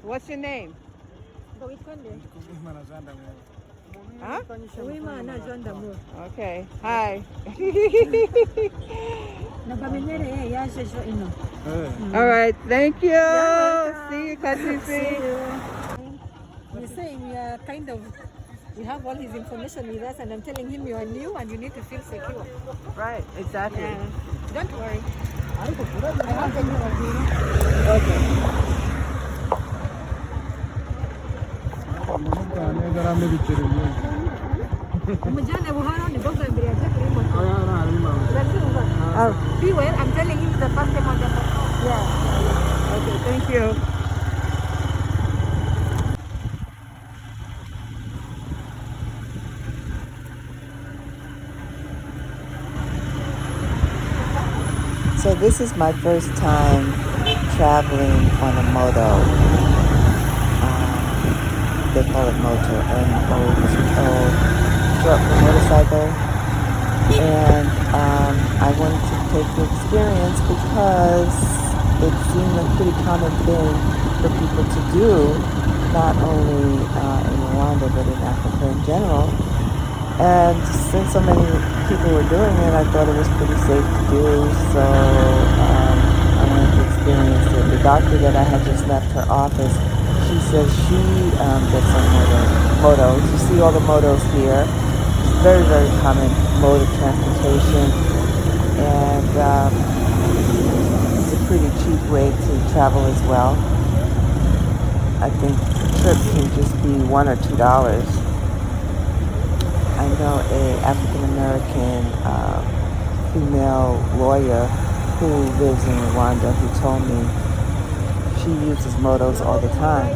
What's your name? Huh? Okay. Hi. All right. Thank you. See you, Katisi. He's saying we are kind of, we have all his information with us, and I'm telling him you are new and you need to feel secure. Right. Exactly. Yeah. Don't worry. I have the new Okay. Be well, I'm telling him the first time on the phone. Yeah. Okay. Thank you. So this is my first time traveling on a moto. They call it M-O-T-O, short for motorcycle. And I wanted to take the experience because it seemed a pretty common thing for people to do, not only in Rwanda but in Africa in general. And since so many people were doing it, I thought it was pretty safe to do, so I wanted to experience it. The doctor that I had just left her office, she says she gets on motos. You see all the motos here. It's very, very common mode of transportation, and it's a pretty cheap way to travel as well. I think the trip can just be $1 or $2. I know a African-American female lawyer who lives in Rwanda who told me she uses motos all the time.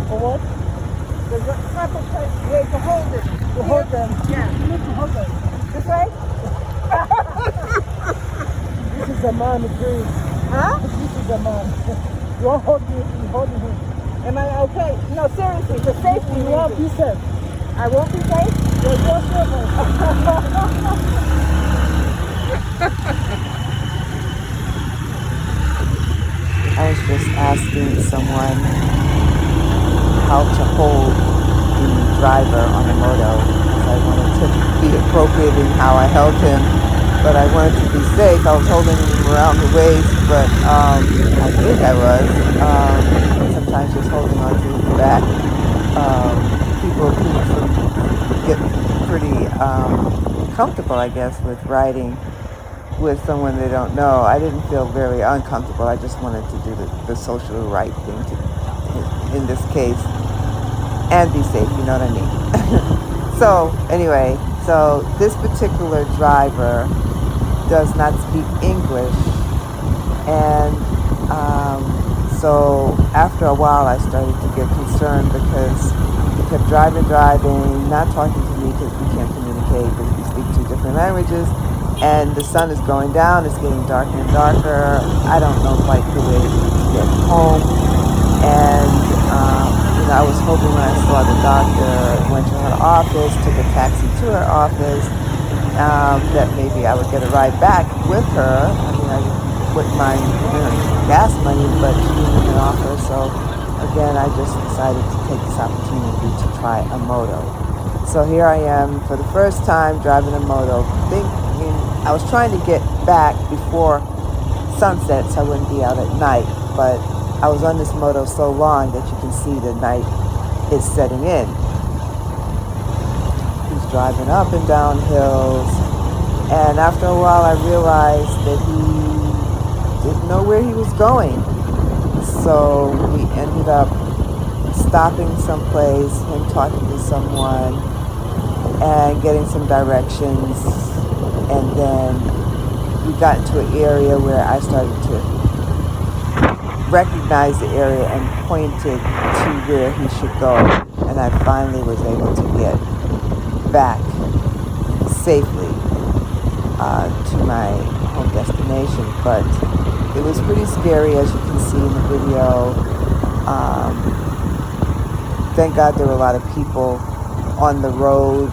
For what? The type of way to hold it. To hold them? Yeah. You need to hold them. This way? This is a man dream. Huh? This is a man. You won't hold me, you hold him. Am I okay? No, seriously, the safety. You won't be safe. I won't be safe? You're safe. I was just asking someone how to hold the driver on the moto. I wanted to be appropriate in how I held him, but I wanted to be safe. I was holding him around the waist, but I think I was. Sometimes just holding on to his back. People get pretty comfortable, I guess, with riding with someone they don't know. I didn't feel very uncomfortable. I just wanted to do the socially right thing in this case and be safe, you know what I mean? So anyway, so this particular driver does not speak English, and so after a while I started to get concerned because he kept driving, not talking to me because we can't communicate, but we speak two different languages. And the sun is going down, it's getting darker and darker. I don't know quite the way to get home. And, I was hoping when I saw the doctor, went to her office, took a taxi to her office, that maybe I would get a ride back with her. I mean, I wouldn't mind gas money, but she didn't even offer. So, again, I just decided to take this opportunity to try a moto. So here I am for the first time driving a moto, I was trying to get back before sunset so I wouldn't be out at night, but I was on this moto so long that you can see the night is setting in. He's driving up and down hills, and after a while I realized that he didn't know where he was going. So we ended up stopping someplace, him talking to someone, and getting some directions. And then we got into an area where I started to recognize the area and pointed to where he should go. And I finally was able to get back safely to my home destination. But it was pretty scary, as you can see in the video. Thank God there were a lot of people on the road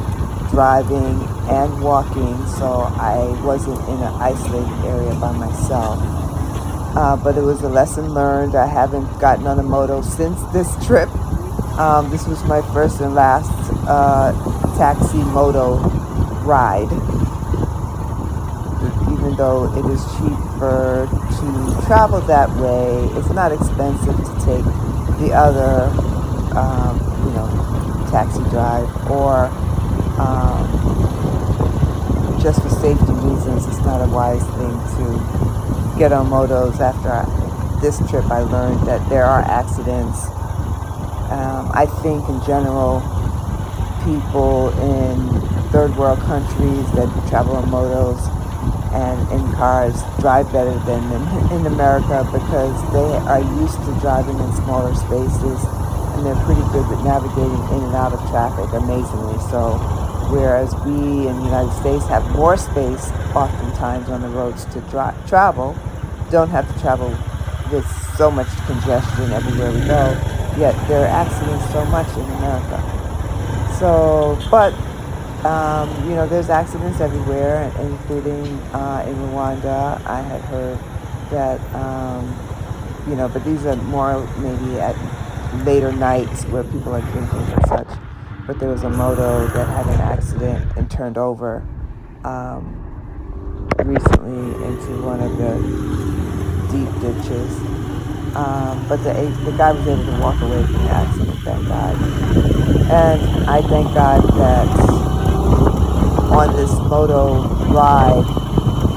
driving and walking, so I wasn't in an isolated area by myself. but it was a lesson learned. I haven't gotten on a moto since this trip. This was my first and last taxi moto ride. Even though it is cheaper to travel that way, it's not expensive to take the other, taxi drive, or just for safety reasons, it's not a wise thing to get on motos. After this trip, I learned that there are accidents. I think in general, people in third world countries that travel on motos and in cars drive better than in America, because they are used to driving in smaller spaces, and they're pretty good with navigating in and out of traffic, amazingly so. Whereas we in the United States have more space oftentimes on the roads to travel, don't have to travel with so much congestion everywhere we go, yet there are accidents so much in America. So, but there's accidents everywhere, including in Rwanda. I had heard that, but these are more maybe at later nights where people are drinking and such. But there was a moto that had an accident and turned over recently into one of the deep ditches. But the guy was able to walk away from the accident, thank God. And I thank God that on this moto ride,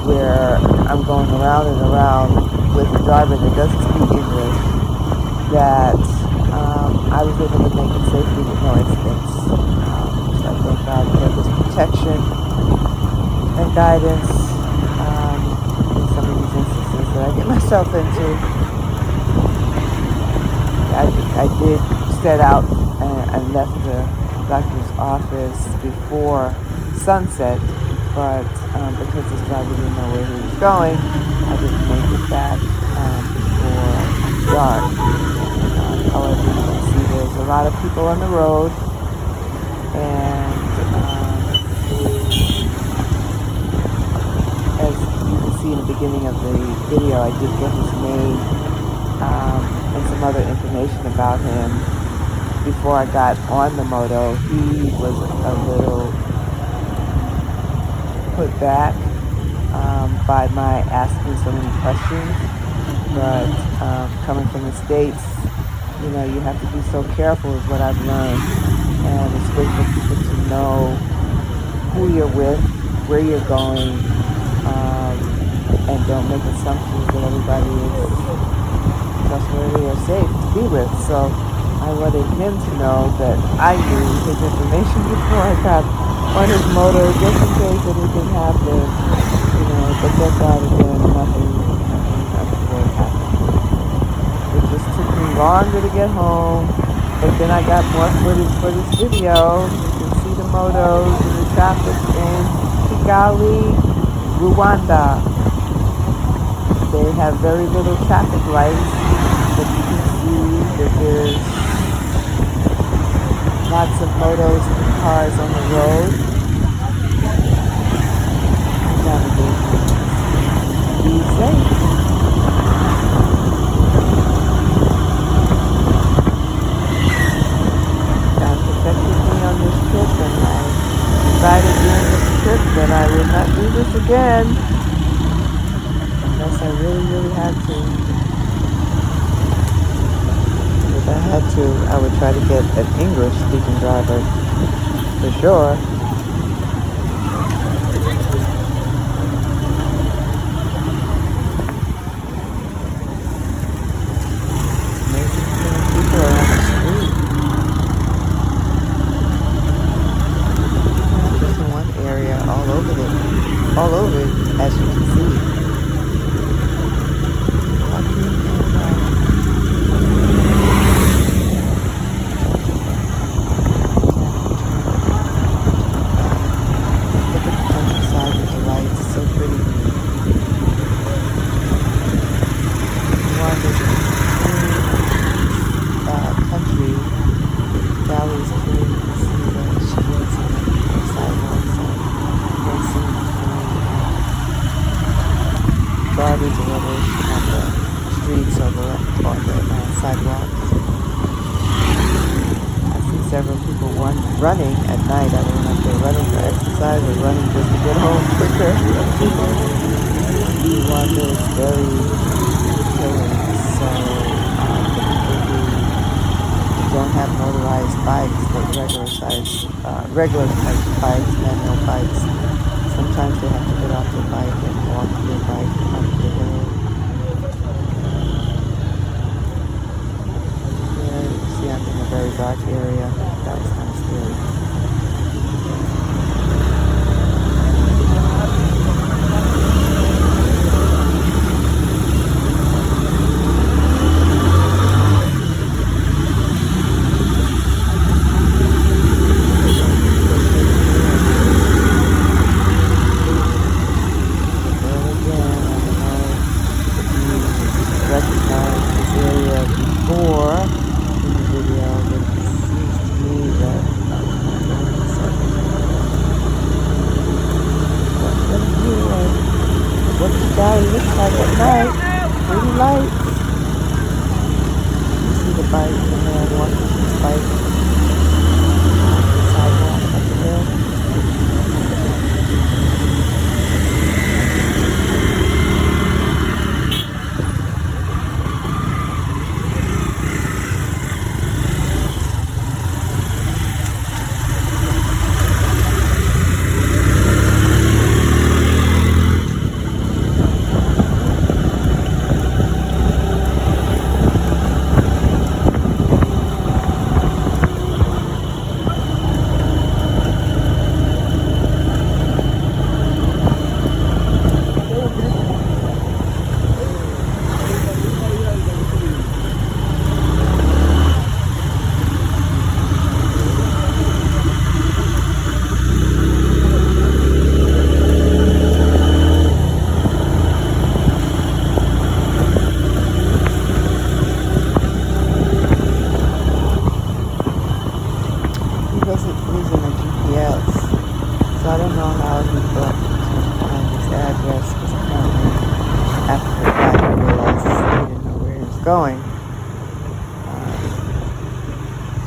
where I'm going around and around with a driver that doesn't speak English, that I was able to make it safely with no incidents. So I thank God for his protection and guidance in some of these instances that I get myself into. I did set out and left the doctor's office before sunset, but because this driver didn't know where he was going, I didn't make it back before dark. However, you can see there's a lot of people on the road, and as you can see in the beginning of the video, I did get his name and some other information about him before I got on the moto. He was a little put back by my asking so many questions, but coming from the States, you have to be so careful is what I've learned, and it's good for people to know who you're with, where you're going, and don't make assumptions that everybody is trustworthy or safe to be with. So I wanted him to know that I knew his information before I got on his motor, just in case anything happened, but thank God again, nothing untoward happened. It just took me longer to get home, but then I got more footage for this video. You can see the motos and the traffic in Kigali, Rwanda. They have very little traffic lights, but you can see that there's lots of motos and cars on the road. Navigation. Be safe. God protected me on this trip, and I decided during this trip that I would not do this again unless I really, really had to. If I had to, I would try to get an English-speaking driver for sure. Amazing people are on the street. Not just in one area, all over it, as you can see. sidewalks. I see several people running at night. I don't know if they're running for exercise or running just to get home quicker. Rwanda is very hilly, so the people who don't have motorized bikes, but regular type bikes, manual bikes, sometimes they have to get off their bike and walk their bike up the hill. Yeah, you see I'm in a very dark area. That was kind of scary. Recognize this area before in the video, but it seems to me that what Kigali looks like at night. Pretty lights. You see the bike, the man walking his bike on the sidewalk up the hill. Using a GPS, so I don't know how he thought to find his address, because apparently after the fact he realized he didn't know where he was going.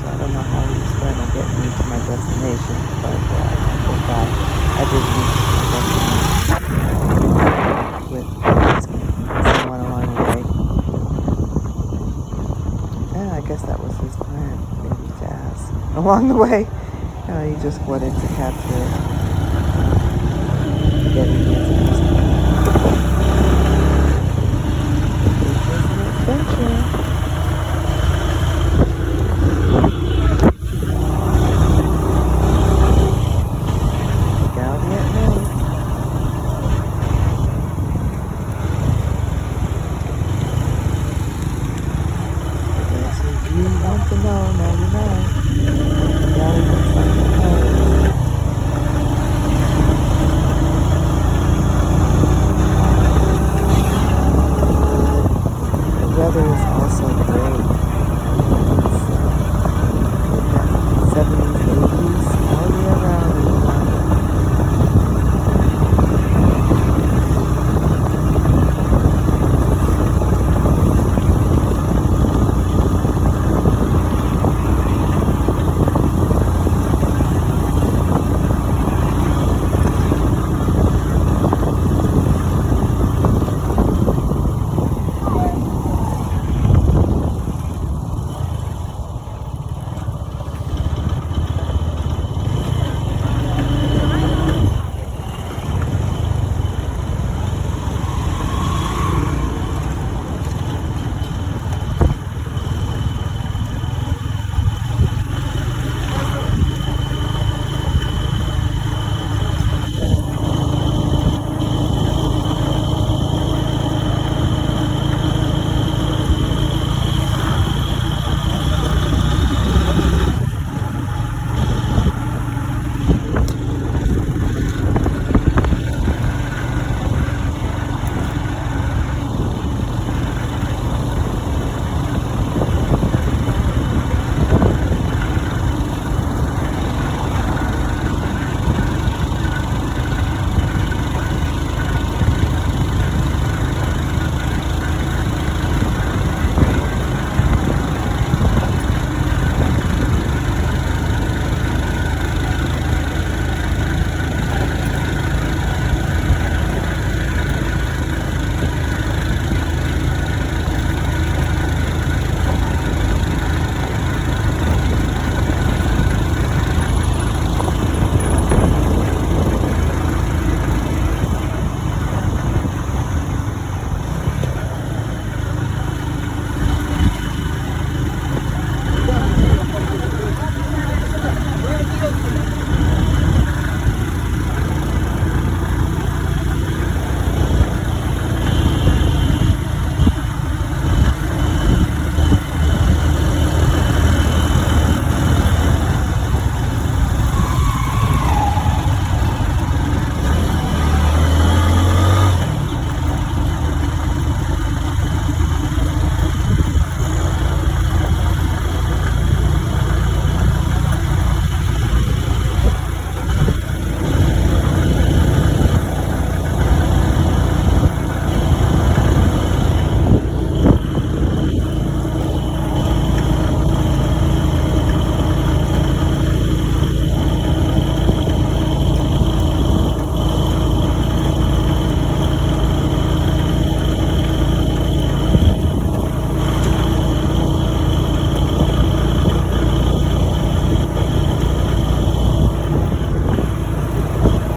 So I don't know how he was going to get me to my destination, but thank God I did reach my destination with someone along the way. And I guess that was his plan, maybe to ask along the way. He just wanted to capture getting me as a customer. It was an adventure. Kigali at night. If you want to know, now you know. Kigali looks like it. The weather is also great.